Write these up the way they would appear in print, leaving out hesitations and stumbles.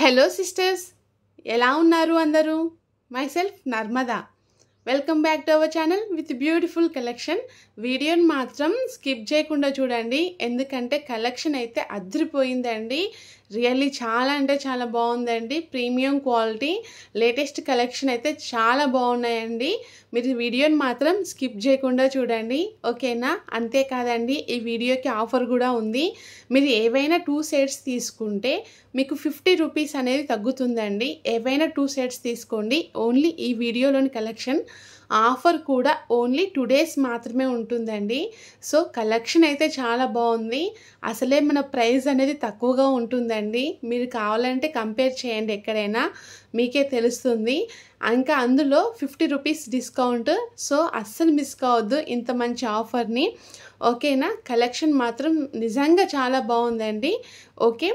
Hello sisters, ఎలా ఉన్నారు అందరూ? My self Narmada. Welcome back to our channel with beautiful collection. వీడియోని మాత్రం స్కిప్ చేయకుండా చూడండి, ఎందుకంటే కలెక్షన్ అయితే అదిరిపోయిందండి. రియల్లీ చాలా అంటే చాలా బాగుందండి. ప్రీమియం క్వాలిటీ లేటెస్ట్ కలెక్షన్ అయితే చాలా బాగున్నాయండి. మీరు వీడియోని మాత్రం స్కిప్ చేయకుండా చూడండి, ఓకేనా? అంతేకాదండి, ఈ వీడియోకి ఆఫర్ కూడా ఉంది. మీరు ఏవైనా 2 సెట్స్ తీసుకుంటే మీకు 50 రూపీస్ అనేది తగ్గుతుందండి. ఏవైనా 2 సెట్స్ తీసుకోండి. ఓన్లీ ఈ వీడియోలోని కలెక్షన్ ఆఫర్ కూడా ఓన్లీ 2 డేస్ మాత్రమే ఉంటుందండి. సో కలెక్షన్ అయితే చాలా బాగుంది. అసలే మన ప్రైస్ అనేది తక్కువగా ఉంటుందండి. మీరు కావాలంటే కంపేర్ చేయండి, ఎక్కడైనా మీకే తెలుస్తుంది. ఇంకా అందులో 50 రూపీస్ డిస్కౌంట్. సో అస్సలు మిస్ కావద్దు ఇంత మంచి ఆఫర్ని, ఓకేనా? కలెక్షన్ మాత్రం నిజంగా చాలా బాగుందండి. ఓకే,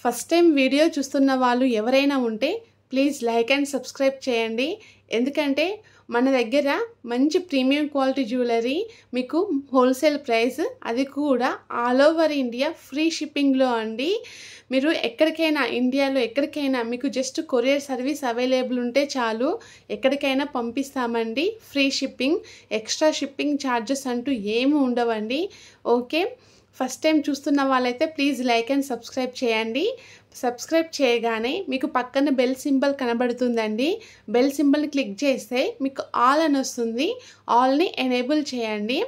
ఫస్ట్ టైం వీడియో చూస్తున్న వాళ్ళు ఎవరైనా ఉంటే ప్లీజ్ లైక్ అండ్ సబ్స్క్రైబ్ చేయండి. ఎందుకంటే మన దగ్గర మంచి ప్రీమియం క్వాలిటీ జ్యువెలరీ మీకు హోల్సేల్ ప్రైస్, అది కూడా ఆల్ ఓవర్ ఇండియా ఫ్రీ షిప్పింగ్లో అండి. మీరు ఎక్కడికైనా ఇండియాలో ఎక్కడికైనా మీకు జస్ట్ కొరియర్ సర్వీస్ అవైలబుల్ ఉంటే చాలు, ఎక్కడికైనా పంపిస్తామండి. Free shipping, extra shipping charges అంటూ ఏమి ఉండవండి. ఓకే, ఫస్ట్ టైం చూస్తున్న వాళ్ళైతే ప్లీజ్ లైక్ అండ్ సబ్స్క్రైబ్ చేయండి. సబ్స్క్రైబ్ చేయగానే మీకు పక్కన బెల్ సింబల్ కనబడుతుందండి. బెల్ సింబల్ని క్లిక్ చేస్తే మీకు ఆల్ అని వస్తుంది. ఆల్ని ఎనేబుల్ చేయండి,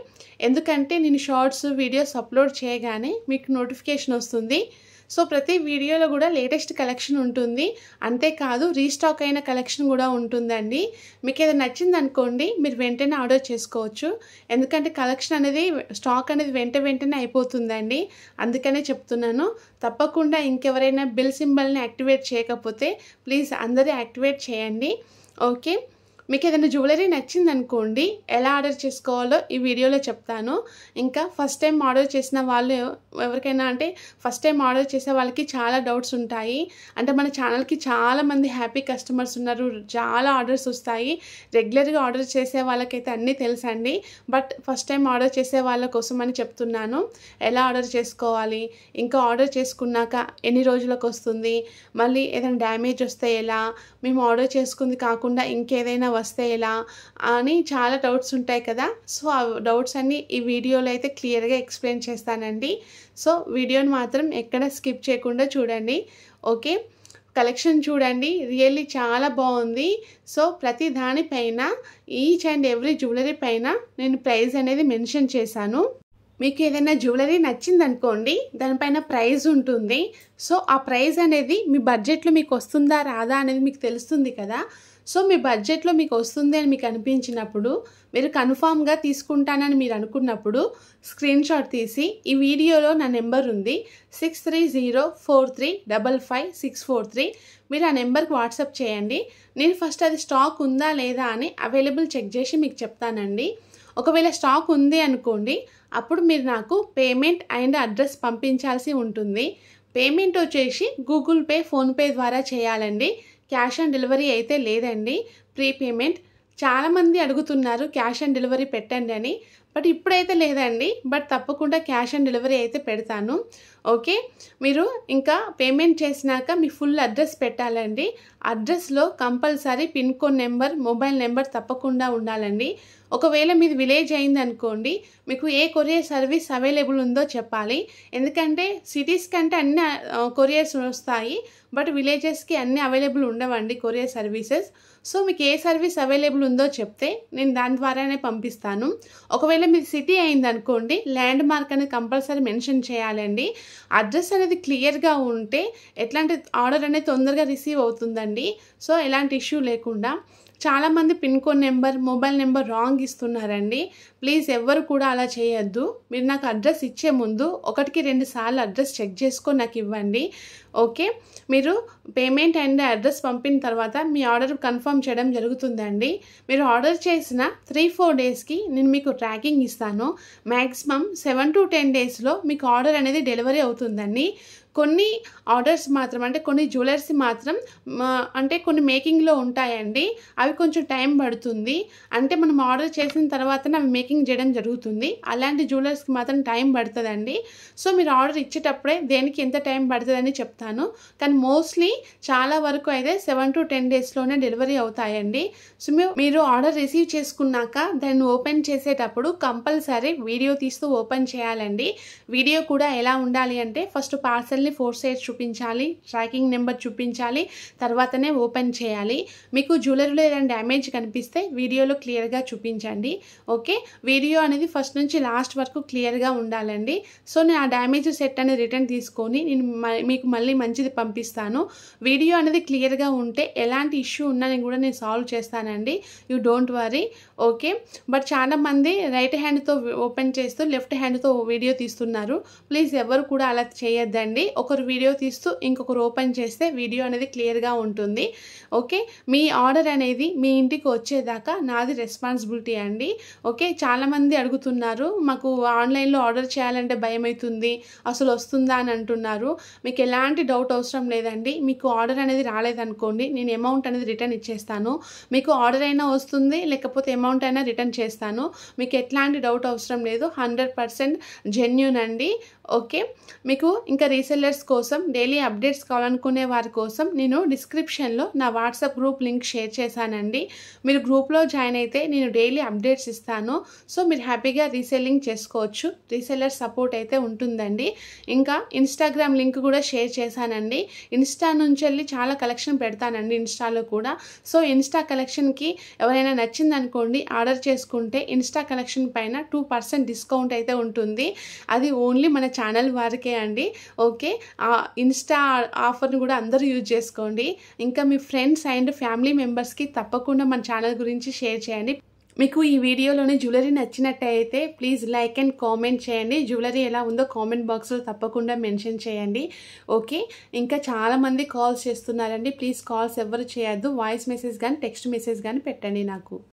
ఎందుకంటే నేను షార్ట్స్ వీడియోస్ అప్లోడ్ చేయగానే మీకు నోటిఫికేషన్ వస్తుంది. సో ప్రతి వీడియోలో కూడా లేటెస్ట్ కలెక్షన్ ఉంటుంది. అంతేకాదు రీస్టాక్ అయిన కలెక్షన్ కూడా ఉంటుందండి. మీకు ఏదైనా నచ్చింది అనుకోండి, మీరు వెంటనే ఆర్డర్ చేసుకోవచ్చు. ఎందుకంటే కలెక్షన్ అనేది స్టాక్ అనేది వెంటనే అయిపోతుందండి. అందుకనే చెప్తున్నాను. తప్పకుండా ఇంకెవరైనా బిల్ సింబల్ని యాక్టివేట్ చేయకపోతే ప్లీజ్ అందరూ యాక్టివేట్ చేయండి. ఓకే, మీకు ఏదైనా జ్యువెలరీ నచ్చింది అనుకోండి, ఎలా ఆర్డర్ చేసుకోవాలో ఈ వీడియోలో చెప్తాను. ఇంకా ఫస్ట్ టైం ఆర్డర్ చేసిన వాళ్ళు ఎవరికైనా, అంటే ఫస్ట్ టైం ఆర్డర్ చేసే వాళ్ళకి చాలా డౌట్స్ ఉంటాయి. అంటే మన ఛానల్కి చాలామంది హ్యాపీ కస్టమర్స్ ఉన్నారు, చాలా ఆర్డర్స్ వస్తాయి. రెగ్యులర్గా ఆర్డర్ చేసే వాళ్ళకైతే అన్నీ తెలుసండి. బట్ ఫస్ట్ టైం ఆర్డర్ చేసే వాళ్ళ కోసం అని చెప్తున్నాను. ఎలా ఆర్డర్ చేసుకోవాలి, ఇంకా ఆర్డర్ చేసుకున్నాక ఎన్ని రోజులకు వస్తుంది, మళ్ళీ ఏదైనా డ్యామేజ్ వస్తే ఎలా, మేము ఆర్డర్ చేసుకుంది కాకుండా ఇంకేదైనా వస్తే ఎలా అని చాలా డౌట్స్ ఉంటాయి కదా. సో ఆ డౌట్స్ అన్నీ ఈ వీడియోలో అయితే క్లియర్గా ఎక్స్ప్లెయిన్ చేస్తానండి. సో వీడియోని మాత్రం ఎక్కడ స్కిప్ చేయకుండా చూడండి. ఓకే, కలెక్షన్ చూడండి, రియల్లీ చాలా బాగుంది. సో ప్రతి దానిపైన, ఈచ్ అండ్ ఎవ్రీ జ్యువెలరీ పైన నేను ప్రైస్ అనేది మెన్షన్ చేశాను. మీకు ఏదైనా జ్యువెలరీ నచ్చిందనుకోండి, దానిపైన ప్రైస్ ఉంటుంది. సో ఆ ప్రైస్ అనేది మీ బడ్జెట్లో మీకు వస్తుందా రాదా అనేది మీకు తెలుస్తుంది కదా. సో మీ బడ్జెట్లో మీకు వస్తుంది అని మీకు అనిపించినప్పుడు, మీరు కన్ఫామ్గా తీసుకుంటానని మీరు అనుకున్నప్పుడు స్క్రీన్ షాట్ తీసి, ఈ వీడియోలో నా నెంబర్ ఉంది 6304355643, మీరు ఆ నెంబర్కి వాట్సాప్ చేయండి. నేను ఫస్ట్ అది స్టాక్ ఉందా లేదా అని అవైలబుల్ చెక్ చేసి మీకు చెప్తానండి. ఒకవేళ స్టాక్ ఉంది అనుకోండి, అప్పుడు మీరు నాకు పేమెంట్ అండ్ అడ్రస్ పంపించాల్సి ఉంటుంది. పేమెంట్ వచ్చేసి గూగుల్ పే, ఫోన్పే ద్వారా చేయాలండి. క్యాష్ ఆన్ డెలివరీ అయితే లేదండి, ప్రీపేమెంట్. చాలామంది అడుగుతున్నారు క్యాష్ ఆన్ డెలివరీ పెట్టండి అని, బట్ ఇప్పుడైతే లేదండి. బట్ తప్పకుండా క్యాష్ ఆన్ డెలివరీ అయితే పెడతాను. ఓకే, మీరు ఇంకా పేమెంట్ చేసినాక మీ ఫుల్ అడ్రస్ పెట్టాలండి. అడ్రస్లో compulsory pin code number, mobile number తప్పకుండా ఉండాలండి. ఒకవేళ మీది విలేజ్ అయింది అనుకోండి, మీకు ఏ కొరియర్ సర్వీస్ అవైలబుల్ ఉందో చెప్పాలి. ఎందుకంటే సిటీస్ కంటే అన్ని కొరియర్స్ వస్తాయి, బట్ విలేజెస్కి అన్నీ అవైలబుల్ ఉండవండి కొరియర్ సర్వీసెస్. సో మీకు ఏ సర్వీస్ అవైలబుల్ ఉందో చెప్తే నేను దాని ద్వారానే పంపిస్తాను. ఒకవేళ మీది సిటీ అయింది అనుకోండి, ల్యాండ్ మార్క్ అనేది కంపల్సరీ మెన్షన్ చేయాలండి. అడ్రస్ అనేది క్లియర్గా ఉంటే ఎట్లాంటి ఆర్డర్ అనేది తొందరగా రిసీవ్ అవుతుందండి. సో ఎలాంటి ఇష్యూ లేకుండా. చాలామంది pin code number, mobile number wrong ఇస్తున్నారండి. ప్లీజ్ ఎవ్వరు కూడా అలా చేయొద్దు. మీరు నాకు అడ్రస్ ఇచ్చే ముందు 1-2 సార్లు అడ్రస్ చెక్ చేసుకొని నాకు ఇవ్వండి. ఓకే, మీరు పేమెంట్ అండ్ అడ్రస్ పంపిన తర్వాత మీ ఆర్డర్ కన్ఫర్మ్ చేయడం జరుగుతుందండి. మీరు ఆర్డర్ చేసిన 3-4 డేస్కి నేను మీకు ట్రాకింగ్ ఇస్తాను. మ్యాక్సిమం 7 to 10 డేస్లో మీకు ఆర్డర్ అనేది డెలివరీ అవుతుందండి. కొన్ని ఆర్డర్స్ మాత్రం అంటే కొన్ని జ్యువెలర్స్ మాత్రం అంటే కొన్ని మేకింగ్లో ఉంటాయండి. అవి కొంచెం టైం పడుతుంది. అంటే మనం ఆర్డర్ చేసిన తర్వాతనే అవి మేకింగ్ చేయడం జరుగుతుంది. అలాంటి జ్యువెలర్స్కి మాత్రం టైం పడుతుందండి. సో మీరు ఆర్డర్ ఇచ్చేటప్పుడే దేనికి ఎంత టైం పడుతుందని చెప్తాను. కానీ మోస్ట్లీ చాలా వరకు అయితే 7 to 10 డేస్లోనే డెలివరీ అవుతాయండి. సో మీరు ఆర్డర్ రిసీవ్ చేసుకున్నాక దాన్ని ఓపెన్ చేసేటప్పుడు కంపల్సరీ వీడియో తీస్తూ ఓపెన్ చేయాలండి. వీడియో కూడా ఎలా ఉండాలి అంటే ఫస్ట్ పార్సల్ని 4 సైడ్స్ చూపించాలి, ట్రాకింగ్ నెంబర్ చూపించాలి, తర్వాతనే ఓపెన్ చేయాలి. మీకు జ్యువెలరీలో ఏదైనా డ్యామేజ్ కనిపిస్తే వీడియోలో క్లియర్గా చూపించండి. ఓకే, వీడియో అనేది ఫస్ట్ నుంచి లాస్ట్ వరకు క్లియర్గా ఉండాలండి. సో నేను ఆ డ్యామేజ్ సెట్ అనేది రిటర్న్ తీసుకొని నేను మీకు మళ్ళీ మంచిది పంపిస్తాను. వీడియో అనేది క్లియర్గా ఉంటే ఎలాంటి ఇష్యూ ఉన్నా కూడా నేను సాల్వ్ చేస్తానండి. You don't worry. Okay, but చాలా మంది రైట్ హ్యాండ్తో ఓపెన్ చేస్తూ లెఫ్ట్ హ్యాండ్తో వీడియో తీస్తున్నారు. ప్లీజ్ ఎవరు కూడా అలా చేయొద్దండి. ఒకరు వీడియో తీస్తూ ఇంకొకరు ఓపెన్ చేస్తే వీడియో అనేది క్లియర్గా ఉంటుంది. ఓకే, మీ ఆర్డర్ అనేది మీ ఇంటికి వచ్చేదాకా నాది రెస్పాన్సిబిలిటీ అండి. ఓకే, చాలామంది అడుగుతున్నారు, మాకు ఆన్లైన్లో ఆర్డర్ చేయాలంటే భయం అవుతుంది, అసలు వస్తుందా అని అంటున్నారు. మీకు ఎలాంటి డౌట్ అవసరం లేదండి. మీకు ఆర్డర్ అనేది రాలేదనుకోండి, నేను అమౌంట్ అనేది రిటర్న్ ఇచ్చేస్తాను. మీకు ఆర్డర్ అయినా వస్తుంది, లేకపోతే అమౌంట్ అయినా రిటర్న్ చేస్తాను. మీకు ఎట్లాంటి డౌట్ అవసరం లేదు. 100% జెన్యూన్ అండి. ఓకే, మీకు ఇంకా రీసెల్లర్స్ కోసం డైలీ అప్డేట్స్ కావాలనుకునే వారి కోసం నేను డిస్క్రిప్షన్లో నా వాట్సాప్ గ్రూప్ లింక్ షేర్ చేశానండి. మీరు గ్రూప్లో జాయిన్ అయితే నేను డైలీ అప్డేట్స్ ఇస్తాను. సో మీరు హ్యాపీగా రీసెల్లింగ్ చేసుకోవచ్చు. రీసెల్లర్ సపోర్ట్ అయితే ఉంటుందండి. ఇంకా ఇన్స్టాగ్రామ్ లింక్ కూడా షేర్ చేశానండి. ఇన్స్టా నుంచి వెళ్ళి చాలా కలెక్షన్ పెడతానండి ఇన్స్టాలో కూడా. సో ఇన్స్టా కలెక్షన్కి ఎవరైనా నచ్చిందనుకోండి ఆర్డర్ చేసుకుంటే ఇన్స్టా కలెక్షన్ పైన 2% డిస్కౌంట్ అయితే ఉంటుంది. అది ఓన్లీ మన ఛానల్ వారికే అండి. ఓకే, ఆ ఇన్స్టా ఆఫర్ని కూడా అందరూ యూజ్ చేసుకోండి. ఇంకా మీ ఫ్రెండ్స్ అండ్ ఫ్యామిలీ మెంబర్స్కి తప్పకుండా మన ఛానల్ గురించి షేర్ చేయండి. మీకు ఈ వీడియోలోని జ్యువెలరీ నచ్చినట్టయితే ప్లీజ్ లైక్ అండ్ కామెంట్ చేయండి. జ్యువెలరీ ఎలా ఉందో కామెంట్ బాక్స్లో తప్పకుండా మెన్షన్ చేయండి. ఓకే, ఇంకా చాలామంది కాల్స్ చేస్తున్నారండి. ప్లీజ్ కాల్స్ ఎవరు చేయొద్దు. వాయిస్ మెసేజ్ కానీ టెక్స్ట్ మెసేజ్ కానీ పెట్టండి నాకు.